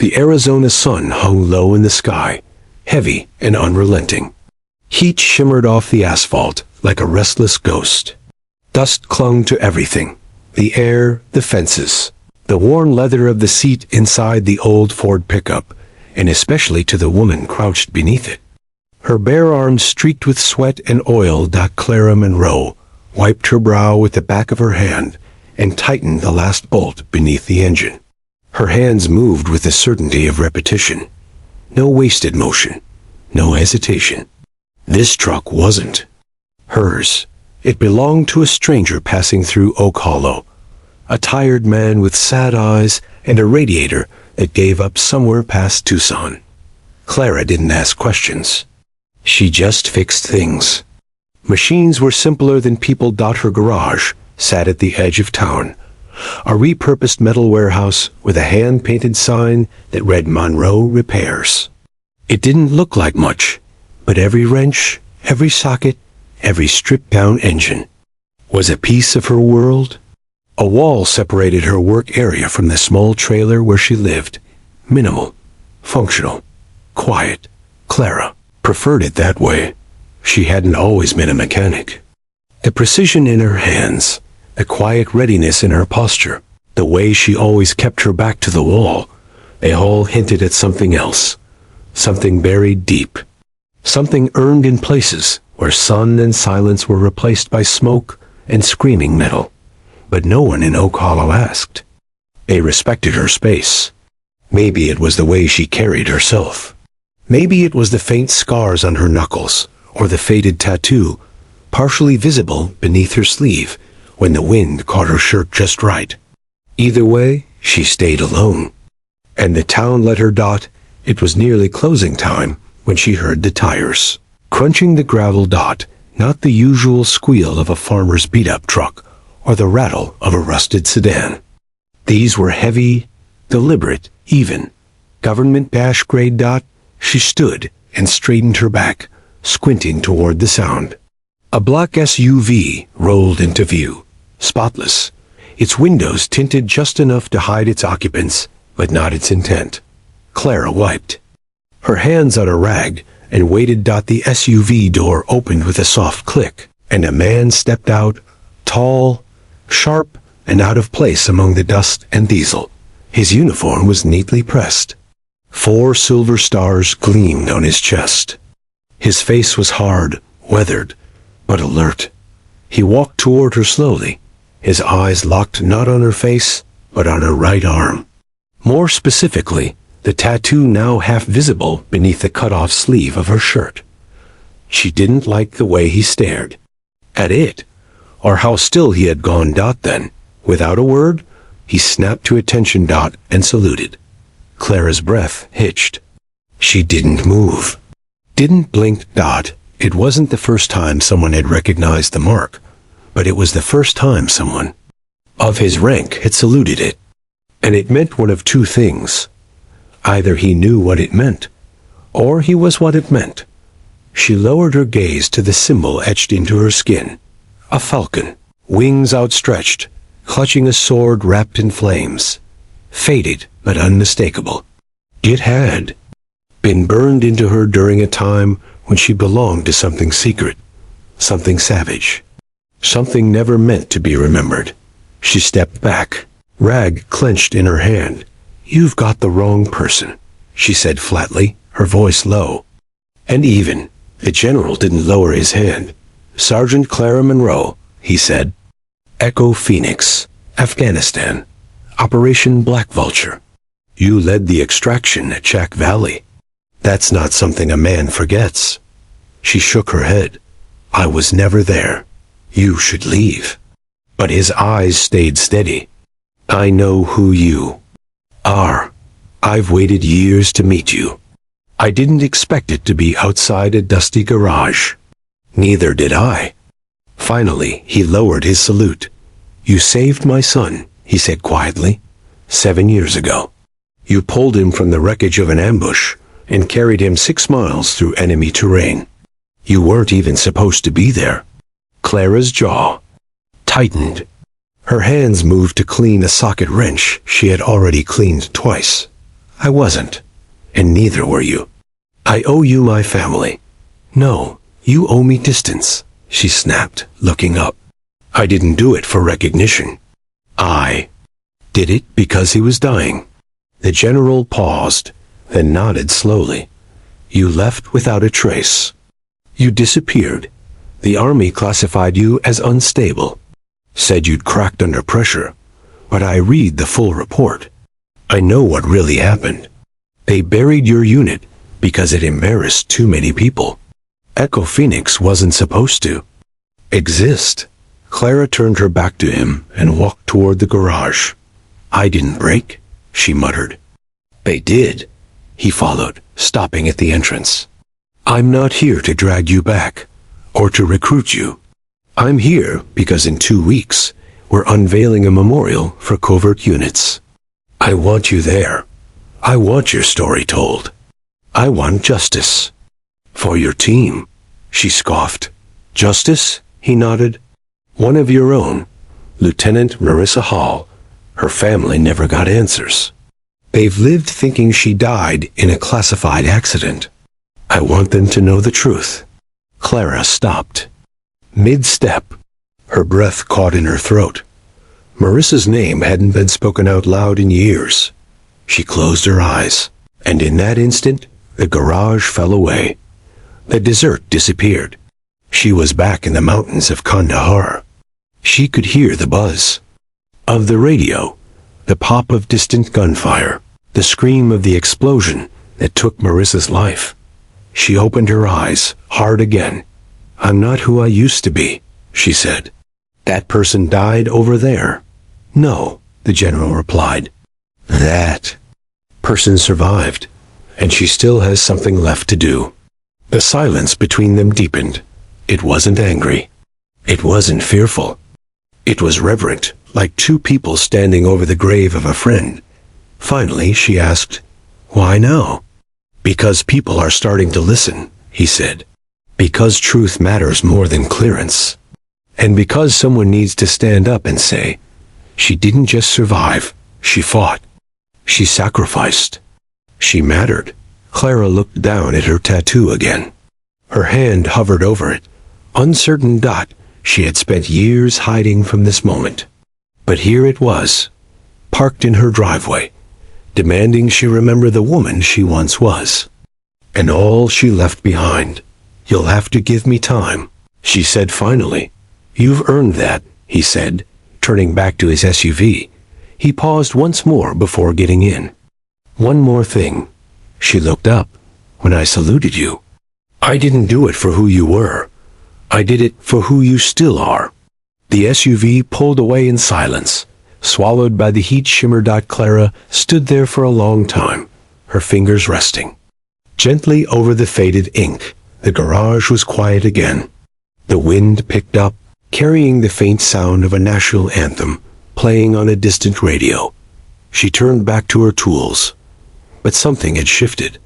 The Arizona sun hung low in the sky, heavy and unrelenting. Heat shimmered off the asphalt like a restless ghost. Dust clung to everything: the air, the fences, the worn leather of the seat inside the old Ford pickup, and especially to the woman crouched beneath it. Her bare arms streaked with sweat and oil. Clara Monroe wiped her brow with the back of her hand and tightened the last bolt beneath the engine. Her hands moved with the certainty of repetition. No wasted motion, no hesitation. This truck wasn't hers. It belonged to a stranger passing through Oak Hollow, a tired man with sad eyes and a radiator that gave up somewhere past Tucson. Clara didn't ask questions. She just fixed things. Machines were simpler than people. Her garage sat at the edge of town, a repurposed metal warehouse with a hand-painted sign that read Monroe Repairs. It didn't look like much, but every wrench, every socket, every stripped-down engine was a piece of her world. A wall separated her work area from the small trailer where she lived. Minimal, functional, quiet. Clara preferred it that way. She hadn't always been a mechanic. The precision in her hands, the quiet readiness in her posture, the way she always kept her back to the wall, they all hinted at something else, something buried deep, something earned in places where sun and silence were replaced by smoke and screaming metal. But no one in Oak Hollow asked. They respected her space. Maybe it was the way she carried herself. Maybe it was the faint scars on her knuckles, or the faded tattoo, partially visible beneath her sleeve when the wind caught her shirt just right. Either way, she stayed alone. And the town let her. It was nearly closing time when she heard the tires crunching the gravel. Not the usual squeal of a farmer's beat-up truck or the rattle of a rusted sedan. These were heavy, deliberate, even. Government grade. She stood and straightened her back, squinting toward the sound. A black SUV rolled into view, spotless, its windows tinted just enough to hide its occupants, but not its intent. Clara wiped her hands on a rag and waited. The SUV door opened with a soft click, and a man stepped out, tall, sharp, and out of place among the dust and diesel. His uniform was neatly pressed. 4 silver stars gleamed on his chest. His face was hard, weathered, but alert. He walked toward her slowly, his eyes locked not on her face, but on her right arm. More specifically, the tattoo now half visible beneath the cut-off sleeve of her shirt. She didn't like the way he stared at it, or how still he had gone. Then, without a word, he snapped to attention. And saluted. Clara's breath hitched. She didn't move, didn't blink. It wasn't the first time someone had recognized the mark, but it was the first time someone of his rank had saluted it. And it meant one of two things. Either he knew what it meant, or he was what it meant. She lowered her gaze to the symbol etched into her skin. A falcon, wings outstretched, clutching a sword wrapped in flames. Faded but unmistakable. It had been burned into her during a time when she belonged to something secret, something savage, something never meant to be remembered. She stepped back, rag clenched in her hand. "You've got the wrong person," she said flatly, her voice low and even. The general didn't lower his hand. "Sergeant Clara Monroe," he said. "Echo Phoenix, Afghanistan. Operation Black Vulture. You led the extraction at Chack Valley. That's not something a man forgets." She shook her head. "I was never there. You should leave." But his eyes stayed steady. "I know who you are. I've waited years to meet you. I didn't expect it to be outside a dusty garage." "Neither did I." Finally, he lowered his salute. "You saved my son," he said quietly, 7 years ago. "You pulled him from the wreckage of an ambush and carried him 6 miles through enemy terrain. You weren't even supposed to be there." Clara's jaw tightened. Her hands moved to clean a socket wrench she had already cleaned twice. I wasn't. And neither were you. I owe you my family. No, you owe me distance, she snapped, looking up. I didn't do it for recognition. I did it because he was dying. The general paused, then nodded slowly. You left without a trace. You disappeared. The army classified you as unstable. Said you'd cracked under pressure. But I read the full report. I know what really happened. They buried your unit because it embarrassed too many people. Echo Phoenix wasn't supposed to exist. Clara turned her back to him and walked toward the garage. I didn't break, she muttered. They did. He followed, stopping at the entrance. I'm not here to drag you back, or to recruit you. I'm here because in 2 weeks, we're unveiling a memorial for covert units. I want you there. I want your story told. I want justice. For your team, she scoffed. Justice? He nodded. One of your own, Lieutenant Marissa Hall. Her family never got answers. They've lived thinking she died in a classified accident. I want them to know the truth. Clara stopped. Mid-step, her breath caught in her throat. Marissa's name hadn't been spoken out loud in years. She closed her eyes, and in that instant, the garage fell away. The dessert disappeared. She was back in the mountains of Kandahar. She could hear the buzz of the radio, the pop of distant gunfire, the scream of the explosion that took Marissa's life. She opened her eyes, hard again. I'm not who I used to be, she said. That person died over there. No, the general replied. That person survived, and she still has something left to do. The silence between them deepened. It wasn't angry. It wasn't fearful. It was reverent, like two people standing over the grave of a friend. Finally, she asked, Why now? Because people are starting to listen, he said. Because truth matters more than clearance. And because someone needs to stand up and say, she didn't just survive, she fought. She sacrificed. She mattered. Clara looked down at her tattoo again. Her hand hovered over it, uncertain dot she had spent years hiding from this moment. But here it was, parked in her driveway, demanding she remember the woman she once was. And all she left behind. You'll have to give me time, she said finally. You've earned that, he said, turning back to his SUV. He paused once more before getting in. One more thing. She looked up. When I saluted you, I didn't do it for who you were. I did it for who you still are. The SUV pulled away in silence, swallowed by the heat shimmer. Clara stood there for a long time, her fingers resting gently over the faded ink. The garage was quiet again. The wind picked up, carrying the faint sound of a national anthem playing on a distant radio. She turned back to her tools. But something had shifted.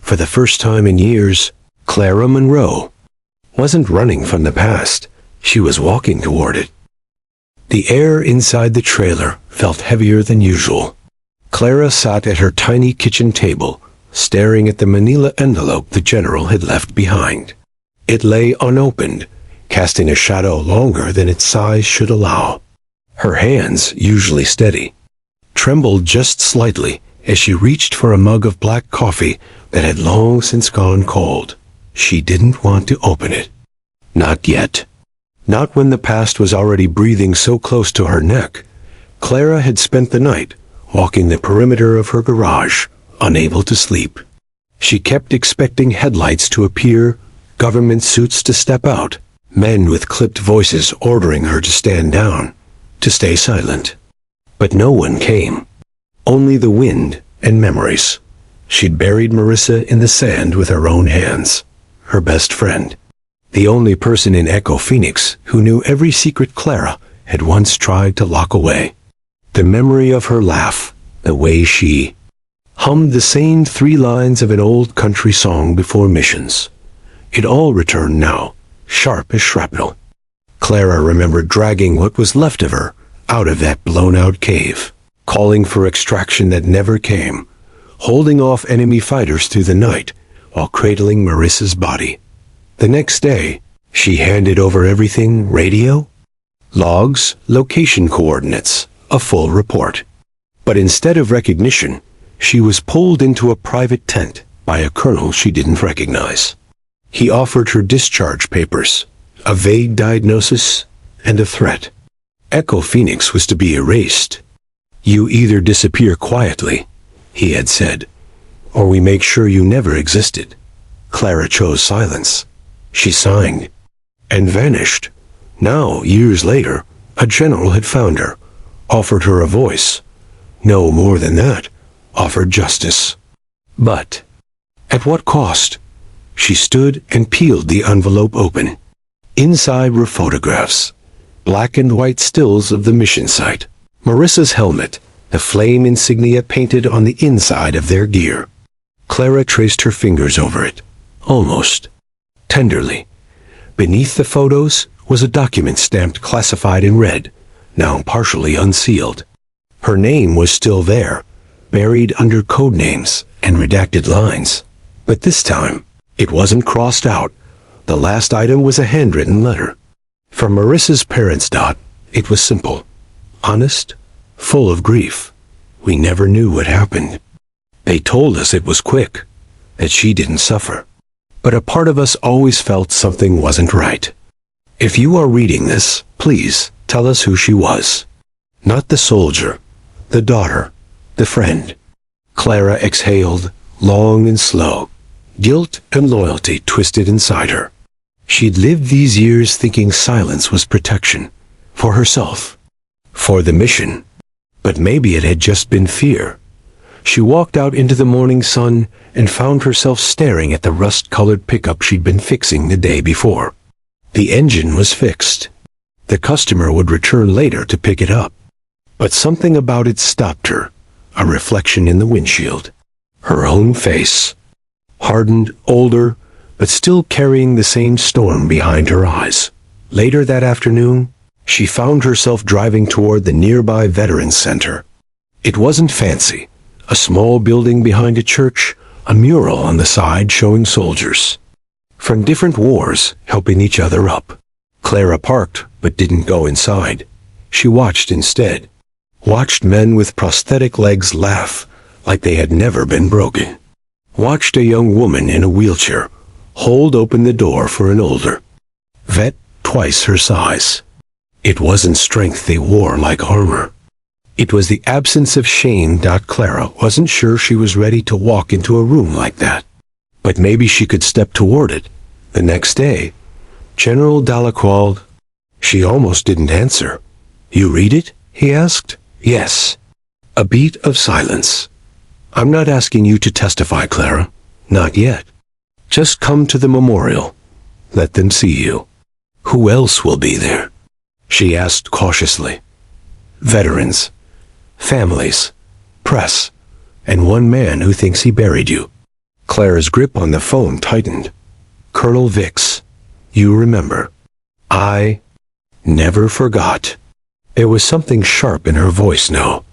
For the first time in years, Clara Monroe wasn't running from the past. She was walking toward it. The air inside the trailer felt heavier than usual. Clara sat at her tiny kitchen table, staring at the manila envelope the general had left behind. It lay unopened, casting a shadow longer than its size should allow. Her hands, usually steady, trembled just slightly as she reached for a mug of black coffee that had long since gone cold. She didn't want to open it. Not yet. Not when the past was already breathing so close to her neck. Clara had spent the night walking the perimeter of her garage, unable to sleep. She kept expecting headlights to appear, government suits to step out, men with clipped voices ordering her to stand down, to stay silent. But no one came. Only the wind and memories. She'd buried Marissa in the sand with her own hands, her best friend. The only person in Echo Phoenix who knew every secret Clara had once tried to lock away. The memory of her laugh, the way she hummed the same 3 lines of an old country song before missions. It all returned now, sharp as shrapnel. Clara remembered dragging what was left of her out of that blown-out cave, calling for extraction that never came, holding off enemy fighters through the night while cradling Marissa's body. The next day, she handed over everything: radio, logs, location coordinates, a full report. But instead of recognition, she was pulled into a private tent by a colonel she didn't recognize. He offered her discharge papers, a vague diagnosis, and a threat. Echo Phoenix was to be erased. "You either disappear quietly," he had said, "or we make sure you never existed." Clara chose silence. She signed and vanished. Now, years later, a general had found her, offered her a voice. No more than that, offered justice. But at what cost? She stood and peeled the envelope open. Inside were photographs, black and white stills of the mission site, Marissa's helmet, the flame insignia painted on the inside of their gear. Clara traced her fingers over it, almost tenderly. Beneath the photos was a document stamped classified in red, now partially unsealed. Her name was still there, buried under code names and redacted lines. But this time, it wasn't crossed out. The last item was a handwritten letter. From Marissa's parents. It was simple, honest, full of grief. "We never knew what happened. They told us it was quick, that she didn't suffer. But a part of us always felt something wasn't right. If you are reading this, please tell us who she was. Not the soldier, the daughter, the friend." Clara exhaled, long and slow. Guilt and loyalty twisted inside her. She'd lived these years thinking silence was protection. For herself. For the mission. But maybe it had just been fear. She walked out into the morning sun and found herself staring at the rust-colored pickup she'd been fixing the day before. The engine was fixed. The customer would return later to pick it up. But something about it stopped her, a reflection in the windshield. Her own face. Hardened, older, but still carrying the same storm behind her eyes. Later that afternoon, she found herself driving toward the nearby Veterans Center. It wasn't fancy. A small building behind a church, a mural on the side showing soldiers from different wars helping each other up. Clara parked, but didn't go inside. She watched instead. Watched men with prosthetic legs laugh like they had never been broken. Watched a young woman in a wheelchair hold open the door for an older vet twice her size. It wasn't strength they wore like armor. It was the absence of shame. Clara wasn't sure she was ready to walk into a room like that. But maybe she could step toward it. The next day, General Dalacquald. She almost didn't answer. "You read it?" he asked. "Yes." A beat of silence. "I'm not asking you to testify, Clara. Not yet. Just come to the memorial. Let them see you." "Who else will be there?" she asked cautiously. "Veterans, families, press, and one man who thinks he buried you." Clara's grip on the phone tightened. "Colonel Vicks, you remember. I never forgot." There was something sharp in her voice now.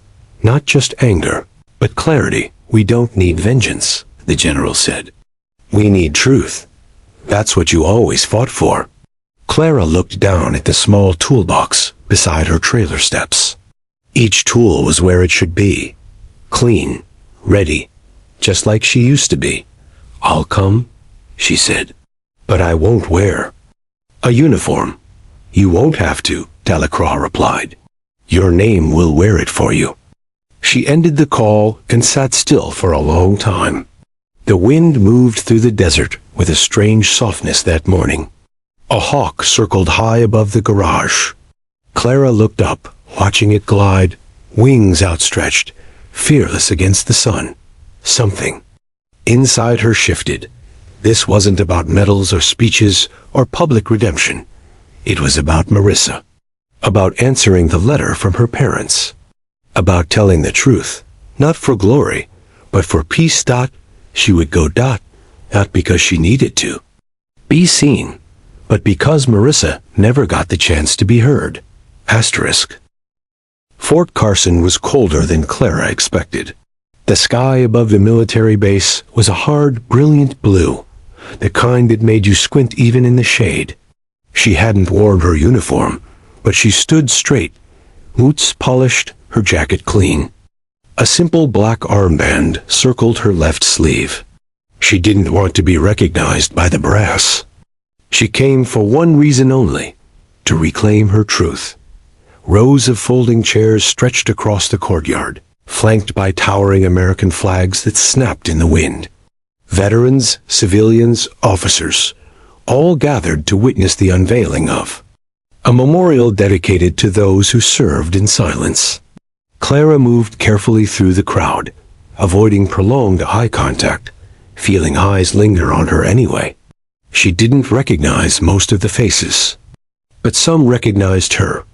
Not just anger, but clarity. "We don't need vengeance," the general said. "We need truth. That's what you always fought for." Clara looked down at the small toolbox beside her trailer steps. Each tool was where it should be. Clean, ready, just like she used to be. "I'll come," she said. "But I won't wear a uniform." "You won't have to," Delacroix replied. "Your name will wear it for you." She ended the call and sat still for a long time. The wind moved through the desert with a strange softness that morning. A hawk circled high above the garage. Clara looked up, watching it glide, wings outstretched, fearless against the sun. Something inside her shifted. This wasn't about medals or speeches or public redemption. It was about Marissa. About answering the letter from her parents. About telling the truth, not for glory, but for peace. She would go. Not because she needed to be seen, but because Marissa never got the chance to be heard. Asterisk. Fort Carson was colder than Clara expected. The sky above the military base was a hard, brilliant blue, the kind that made you squint even in the shade. She hadn't worn her uniform, but she stood straight, boots polished, her jacket clean. A simple black armband circled her left sleeve. She didn't want to be recognized by the brass. She came for one reason only, to reclaim her truth. Rows of folding chairs stretched across the courtyard, flanked by towering American flags that snapped in the wind. Veterans, civilians, officers, all gathered to witness the unveiling of a memorial dedicated to those who served in silence. Clara moved carefully through the crowd, avoiding prolonged eye contact, feeling eyes linger on her anyway. She didn't recognize most of the faces, but some recognized her.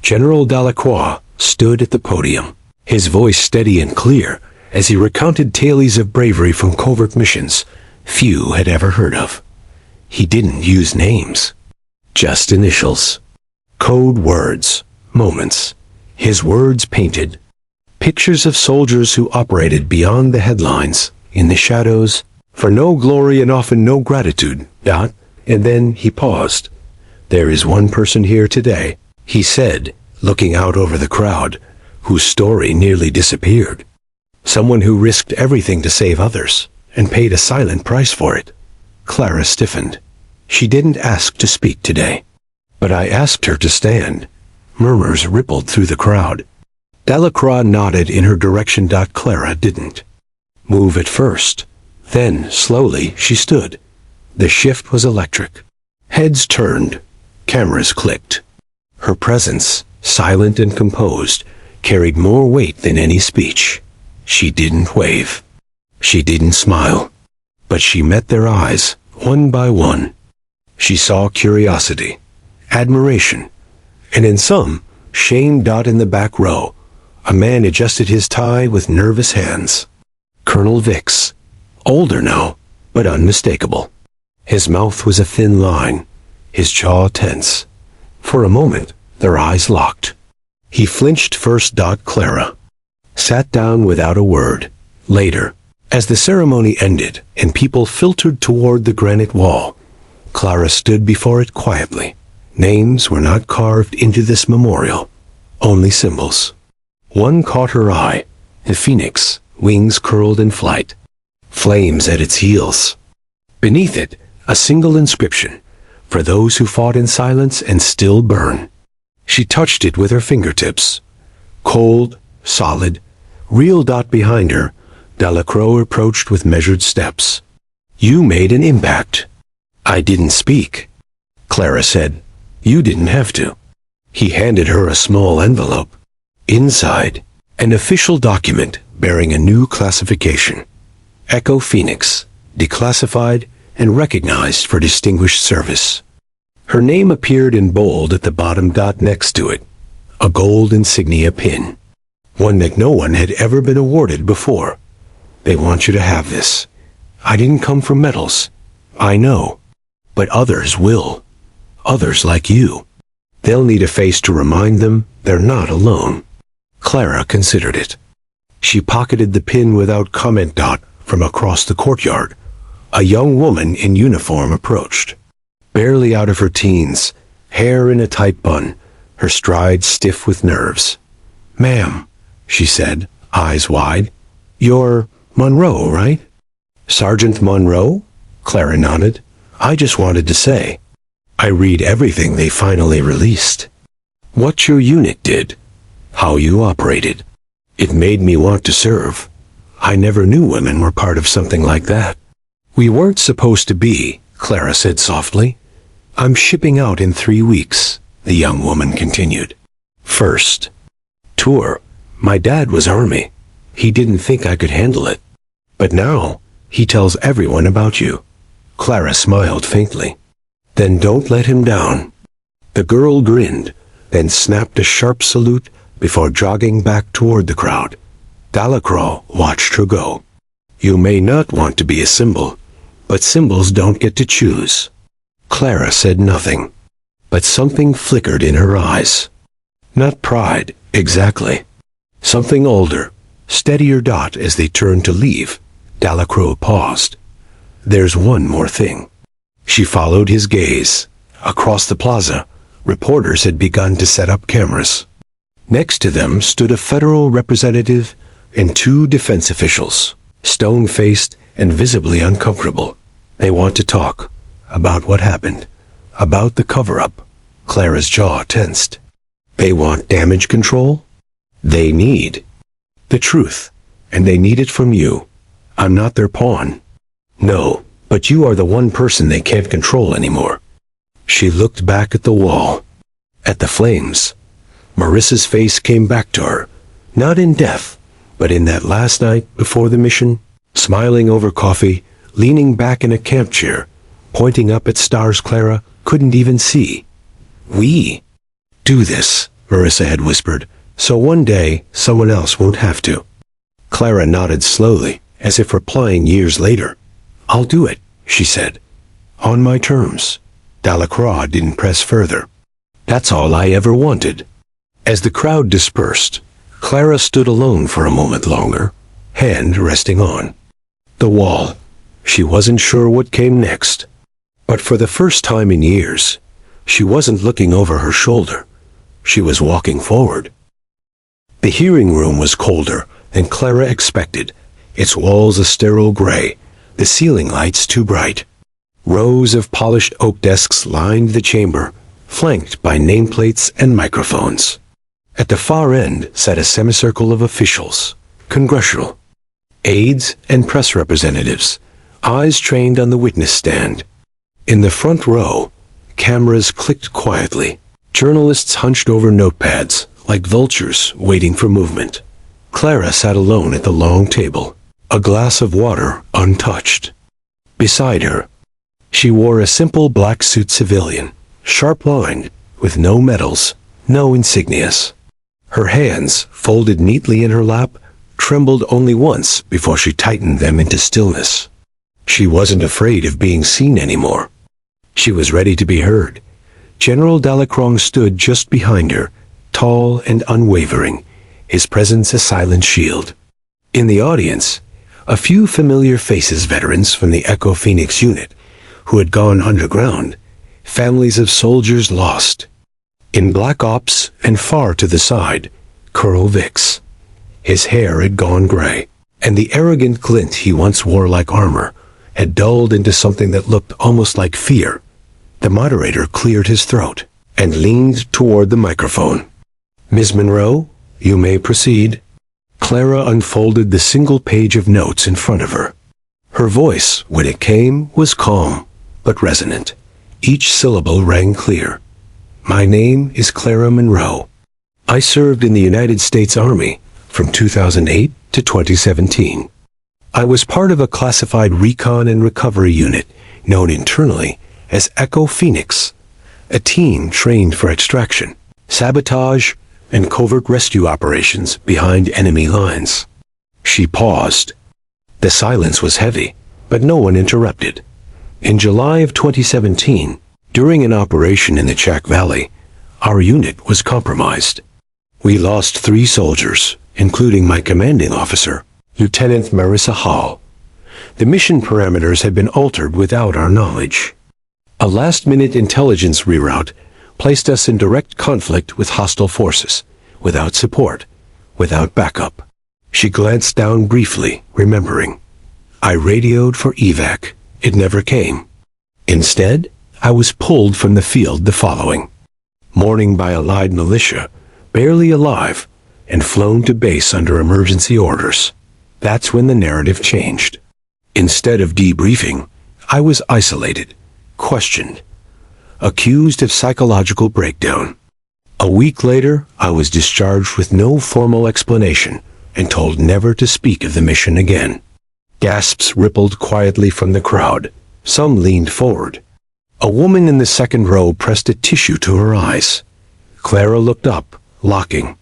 General Delacroix stood at the podium, his voice steady and clear as he recounted tales of bravery from covert missions few had ever heard of. He didn't use names, just initials, code words, moments. His words painted pictures of soldiers who operated beyond the headlines, in the shadows, for no glory and often no gratitude. And then he paused. There is one person here today, he said, looking out over the crowd, whose story nearly disappeared. Someone who risked everything to save others, and paid a silent price for it. Clara stiffened. She didn't ask to speak today, but I asked her to stand. Murmurs rippled through the crowd. Delacroix nodded in her direction. Clara didn't move at first. Then, slowly, she stood. The shift was electric. Heads turned. Cameras clicked. Her presence, silent and composed, carried more weight than any speech. She didn't wave. She didn't smile. But she met their eyes, one by one. She saw curiosity, admiration, and in some, shame. In the back row, a man adjusted his tie with nervous hands. Colonel Vicks, older now, but unmistakable. His mouth was a thin line, his jaw tense. For a moment, their eyes locked. He flinched first. Clara sat down without a word. Later, as the ceremony ended and people filtered toward the granite wall, Clara stood before it quietly. Names were not carved into this memorial, only symbols. One caught her eye, a phoenix, wings curled in flight, flames at its heels. Beneath it, a single inscription, for those who fought in silence and still burn. She touched it with her fingertips. Cold, solid, real. Behind her, Delacroix approached with measured steps. You made an impact. I didn't speak, Clara said. You didn't have to. He handed her a small envelope. Inside, an official document bearing a new classification. Echo Phoenix, declassified and recognized for distinguished service. Her name appeared in bold at the bottom. Next to it, a gold insignia pin, one that no one had ever been awarded before. They want you to have this. I didn't come for medals, I know, but others will. Others like you. They'll need a face to remind them they're not alone. Clara considered it. She pocketed the pin without comment. From across the courtyard, a young woman in uniform approached. Barely out of her teens, hair in a tight bun, her stride stiff with nerves. Ma'am, she said, eyes wide. You're Monroe, right? Sergeant Monroe? Clara nodded. I just wanted to say, I read everything they finally released. What your unit did, how you operated. It made me want to serve. I never knew women were part of something like that. We weren't supposed to be, Clara said softly. I'm shipping out in 3 weeks, the young woman continued. First tour. My dad was Army. He didn't think I could handle it. But now, he tells everyone about you. Clara smiled faintly. Then don't let him down. The girl grinned, then snapped a sharp salute before jogging back toward the crowd. Delacroix watched her go. You may not want to be a symbol, but symbols don't get to choose. Clara said nothing, but something flickered in her eyes. Not pride, exactly. Something older, Steadier dot as they turned to leave. Delacroix paused. There's one more thing. She followed his gaze. Across the plaza, reporters had begun to set up cameras. Next to them stood a federal representative and two defense officials, stone-faced and visibly uncomfortable. They want to talk about what happened, about the cover-up. Clara's jaw tensed. They want damage control? They need the truth, and they need it from you. I'm not their pawn. No, but you are the one person they can't control anymore. She looked back at the wall, at the flames. Marissa's face came back to her, not in death, but in that last night before the mission, smiling over coffee, leaning back in a camp chair, pointing up at stars Clara couldn't even see. We do this, Marissa had whispered, so one day someone else won't have to. Clara nodded slowly, as if replying years later. I'll do it, she said. On my terms. Delacroix didn't press further. That's all I ever wanted. As the crowd dispersed, Clara stood alone for a moment longer, hand resting on the wall. She wasn't sure what came next. But for the first time in years, she wasn't looking over her shoulder. She was walking forward. The hearing room was colder than Clara expected, its walls a sterile gray, the ceiling lights too bright. Rows of polished oak desks lined the chamber, flanked by nameplates and microphones. At the far end sat a semicircle of officials, congressional, aides and press representatives, eyes trained on the witness stand. In the front row, cameras clicked quietly, journalists hunched over notepads, like vultures waiting for movement. Clara sat alone at the long table, a glass of water untouched. Beside her, she wore a simple black suit civilian, sharp-lined, with no medals, no insignias. Her hands, folded neatly in her lap, trembled only once before she tightened them into stillness. She wasn't afraid of being seen anymore. She was ready to be heard. General Delacroix stood just behind her, tall and unwavering, his presence a silent shield. In the audience, a few familiar faces, veterans from the Echo Phoenix unit, who had gone underground, families of soldiers lost. In Black Ops and far to the side, Colonel Vix. His hair had gone gray, and the arrogant glint he once wore like armor had dulled into something that looked almost like fear. The moderator cleared his throat and leaned toward the microphone. Ms. Monroe, you may proceed. Clara unfolded the single page of notes in front of her. Her voice, when it came, was calm, but resonant. Each syllable rang clear. My name is Clara Monroe. I served in the United States Army from 2008 to 2017. I was part of a classified recon and recovery unit known internally as Echo Phoenix, a team trained for extraction, sabotage, and covert rescue operations behind enemy lines. She paused. The silence was heavy, but no one interrupted. In July of 2017, during an operation in the Chac Valley, our unit was compromised. We lost 3 soldiers, including my commanding officer, Lieutenant Marissa Hall. The mission parameters had been altered without our knowledge. A last-minute intelligence reroute placed us in direct conflict with hostile forces, without support, without backup. She glanced down briefly, remembering. I radioed for evac. It never came. Instead, I was pulled from the field the following morning by Allied militia, barely alive, and flown to base under emergency orders. That's when the narrative changed. Instead of debriefing, I was isolated, questioned, accused of psychological breakdown. A week later, I was discharged with no formal explanation and told never to speak of the mission again. Gasps rippled quietly from the crowd. Some leaned forward. A woman in the second row pressed a tissue to her eyes. Clara looked up, locking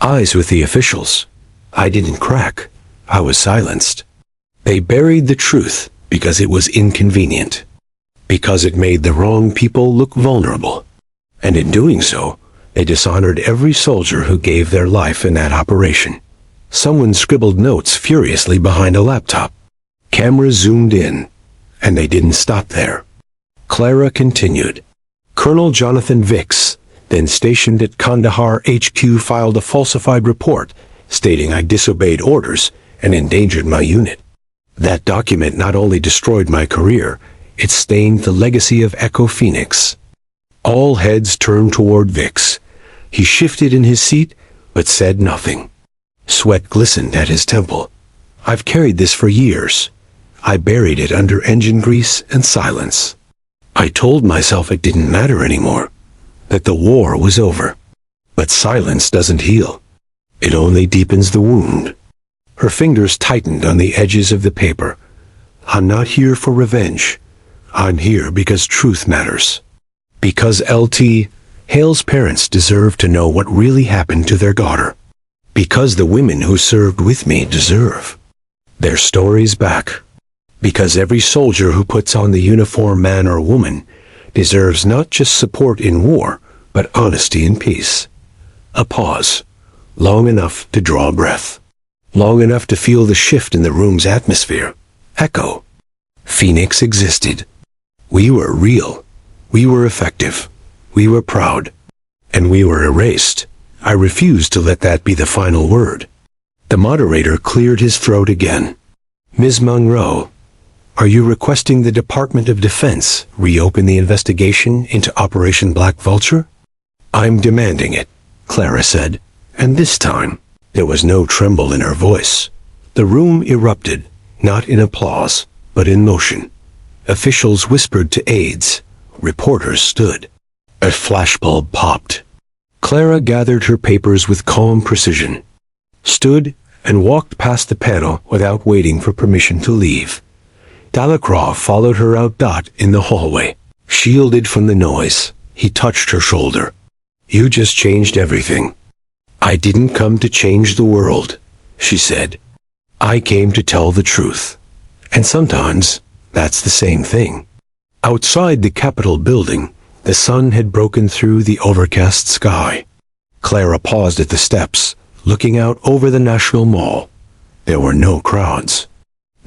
eyes with the officials. I didn't crack. I was silenced. They buried the truth because it was inconvenient, because it made the wrong people look vulnerable. And in doing so, they dishonored every soldier who gave their life in that operation. Someone scribbled notes furiously behind a laptop. Cameras zoomed in, and they didn't stop there. Clara continued. Colonel Jonathan Vicks, then stationed at Kandahar HQ, filed a falsified report stating I disobeyed orders and endangered my unit. That document not only destroyed my career, it stained the legacy of Echo Phoenix. All heads turned toward Vicks. He shifted in his seat, but said nothing. Sweat glistened at his temple. I've carried this for years. I buried it under engine grease and silence. I told myself it didn't matter anymore, that the war was over. But silence doesn't heal. It only deepens the wound. Her fingers tightened on the edges of the paper. I'm not here for revenge. I'm here because truth matters. Because LT, Hale's parents deserve to know what really happened to their daughter. Because the women who served with me deserve their stories back. Because every soldier who puts on the uniform, man or woman, deserves not just support in war, but honesty in peace. A pause, long enough to draw breath. Long enough to feel the shift in the room's atmosphere. Echo. Phoenix existed. We were real. We were effective. We were proud. And we were erased. I refused to let that be the final word. The moderator cleared his throat again. Ms. Monroe, are you requesting the Department of Defense reopen the investigation into Operation Black Vulture? I'm demanding it, Clara said, and this time there was no tremble in her voice. The room erupted, not in applause, but in motion. Officials whispered to aides. Reporters stood. A flashbulb popped. Clara gathered her papers with calm precision, stood, and walked past the panel without waiting for permission to leave. Delacroix followed her out. In the hallway. Shielded from the noise, he touched her shoulder. You just changed everything. I didn't come to change the world, she said. I came to tell the truth. And sometimes, that's the same thing. Outside the Capitol building, the sun had broken through the overcast sky. Clara paused at the steps, looking out over the National Mall. There were no crowds,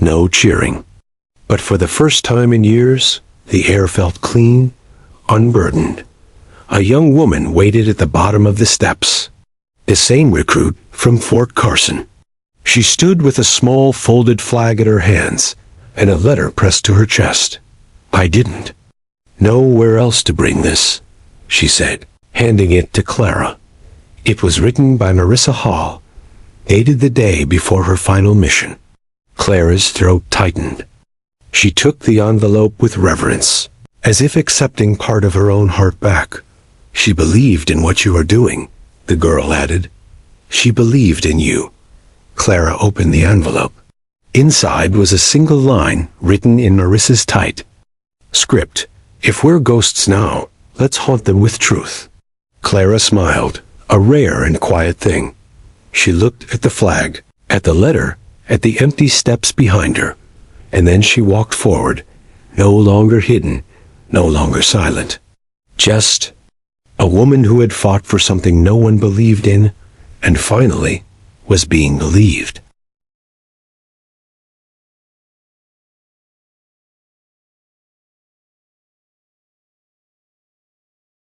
no cheering. But for the first time in years, the air felt clean, unburdened. A young woman waited at the bottom of the steps. The same recruit from Fort Carson. She stood with a small folded flag in her hands and a letter pressed to her chest. I didn't know where else to bring this, she said, handing it to Clara. It was written by Marissa Hall, dated the day before her final mission. Clara's throat tightened. She took the envelope with reverence, as if accepting part of her own heart back. She believed in what you are doing, the girl added. She believed in you. Clara opened the envelope. Inside was a single line written in Marissa's tight script. If we're ghosts now, let's haunt them with truth. Clara smiled, a rare and quiet thing. She looked at the flag, at the letter, at the empty steps behind her, and then she walked forward, no longer hidden, no longer silent. Just a woman who had fought for something no one believed in, and finally was being believed.